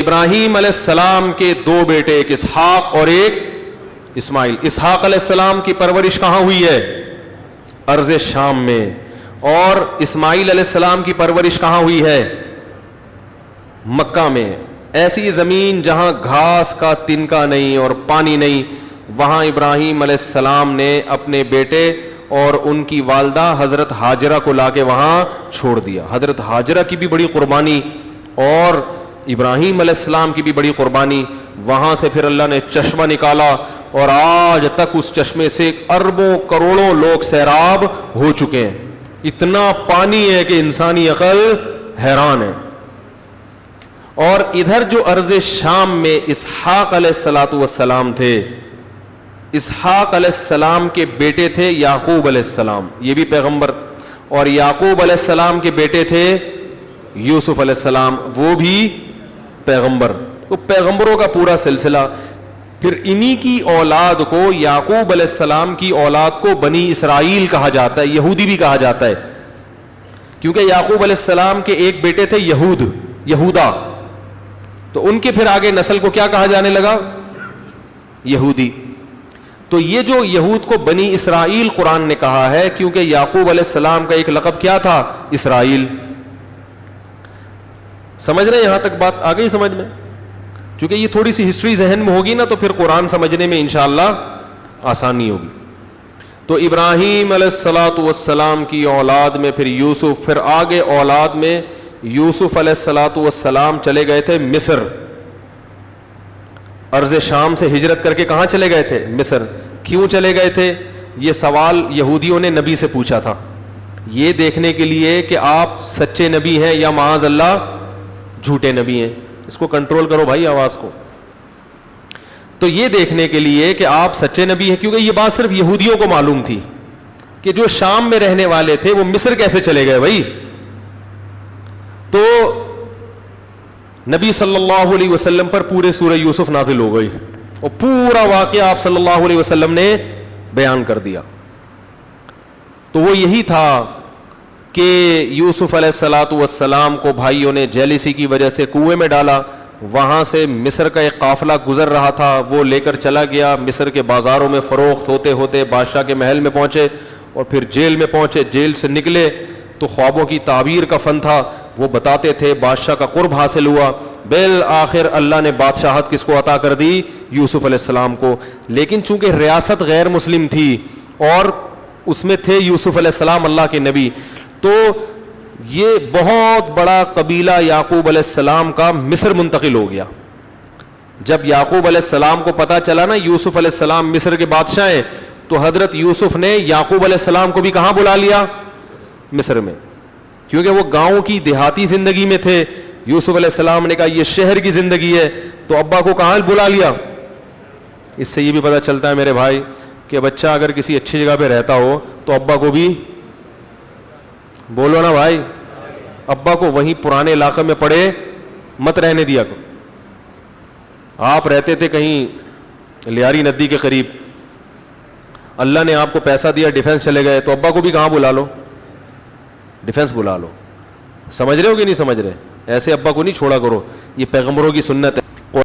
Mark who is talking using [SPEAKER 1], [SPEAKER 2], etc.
[SPEAKER 1] ابراہیم علیہ السلام کے دو بیٹے، ایک اسحاق اور ایک اسماعیل. اسحاق علیہ السلام کی پرورش کہاں ہوئی ہے؟ ارض شام میں. اور اسماعیل علیہ السلام کی پرورش کہاں ہوئی ہے؟ مکہ میں. ایسی زمین جہاں گھاس کا تنکا نہیں اور پانی نہیں، وہاں ابراہیم علیہ السلام نے اپنے بیٹے اور ان کی والدہ حضرت ہاجرہ کو لا کے وہاں چھوڑ دیا. حضرت ہاجرہ کی بھی بڑی قربانی اور ابراہیم علیہ السلام کی بھی بڑی قربانی. وہاں سے پھر اللہ نے چشمہ نکالا اور آج تک اس چشمے سے اربوں کروڑوں لوگ سیراب ہو چکے ہیں. اتنا پانی ہے کہ انسانی عقل حیران ہے. اور ادھر جو ارض شام میں اسحاق علیہ السلام تھے، اسحاق علیہ السلام کے بیٹے تھے یعقوب علیہ السلام، یہ بھی پیغمبر. اور یعقوب علیہ السلام کے بیٹے تھے یوسف علیہ السلام، وہ بھی پیغمبر. تو پیغمبروں کا پورا سلسلہ. پھر انہی کی اولاد کو، یعقوب علیہ السلام کی اولاد کو بنی اسرائیل کہا جاتا ہے، یہودی بھی کہا جاتا ہے، کیونکہ یعقوب علیہ السلام کے ایک بیٹے تھے یہودا، تو ان کے پھر آگے نسل کو کیا کہا جانے لگا؟ یہودی. تو یہ جو یہود کو بنی اسرائیل قرآن نے کہا ہے کیونکہ یعقوب علیہ السلام کا ایک لقب کیا تھا؟ اسرائیل. سمجھ رہے ہیں یہاں تک بات آ گئی سمجھ میں؟ چونکہ یہ تھوڑی سی ہسٹری ذہن میں ہوگی نا تو پھر قرآن سمجھنے میں انشاءاللہ آسانی ہوگی. تو ابراہیم علیہ السلام کی اولاد میں پھر یوسف، پھر آگے اولاد میں یوسف علیہ السلام چلے گئے تھے مصر. ارض شام سے ہجرت کر کے کہاں چلے گئے تھے؟ مصر. کیوں چلے گئے تھے؟ یہ سوال یہودیوں نے نبی سے پوچھا تھا، یہ دیکھنے کے لیے کہ آپ سچے نبی ہیں یا معاذ اللہ جھوٹے نبی ہیں. اس کو کنٹرول کرو بھائی آواز کو. تو یہ دیکھنے کے لیے کہ آپ سچے نبی ہیں، کیونکہ یہ بات صرف یہودیوں کو معلوم تھی کہ جو شام میں رہنے والے تھے وہ مصر کیسے چلے گئے بھائی. تو نبی صلی اللہ علیہ وسلم پر پورے سورہ یوسف نازل ہو گئی اور پورا واقعہ آپ صلی اللہ علیہ وسلم نے بیان کر دیا. تو وہ یہی تھا کہ یوسف علیہ السلام کو بھائیوں نے جیلیسی کی وجہ سے کنویں میں ڈالا. وہاں سے مصر کا ایک قافلہ گزر رہا تھا، وہ لے کر چلا گیا. مصر کے بازاروں میں فروخت ہوتے ہوتے بادشاہ کے محل میں پہنچے اور پھر جیل میں پہنچے. جیل سے نکلے تو خوابوں کی تعبیر کا فن تھا، وہ بتاتے تھے. بادشاہ کا قرب حاصل ہوا. بالآخر اللہ نے بادشاہت کس کو عطا کر دی؟ یوسف علیہ السلام کو. لیکن چونکہ ریاست غیر مسلم تھی اور اس میں تھے یوسف علیہ السلام اللہ کے نبی، تو یہ بہت بڑا قبیلہ یعقوب علیہ السلام کا مصر منتقل ہو گیا. جب یعقوب علیہ السلام کو پتا چلا نا یوسف علیہ السلام مصر کے بادشاہ ہیں، تو حضرت یوسف نے یعقوب علیہ السلام کو بھی کہاں بلا لیا؟ مصر میں. کیونکہ وہ گاؤں کی دیہاتی زندگی میں تھے. یوسف علیہ السلام نے کہا یہ شہر کی زندگی ہے، تو ابا کو کہاں بلا لیا. اس سے یہ بھی پتہ چلتا ہے میرے بھائی کہ بچہ اگر کسی اچھی جگہ پہ رہتا ہو تو ابا کو بھی بولو نا بھائی، ابا کو وہیں پرانے علاقے میں پڑے مت رہنے دیا کرو. آپ رہتے تھے کہیں لیاری ندی کے قریب، اللہ نے آپ کو پیسہ دیا ڈیفینس چلے گئے، تو ابا کو بھی کہاں بلا لو؟ ڈیفینس بلا لو. سمجھ رہے ہو کہ نہیں سمجھ رہے؟ ایسے ابا کو نہیں چھوڑا کرو، یہ پیغمبروں کی سنت ہے.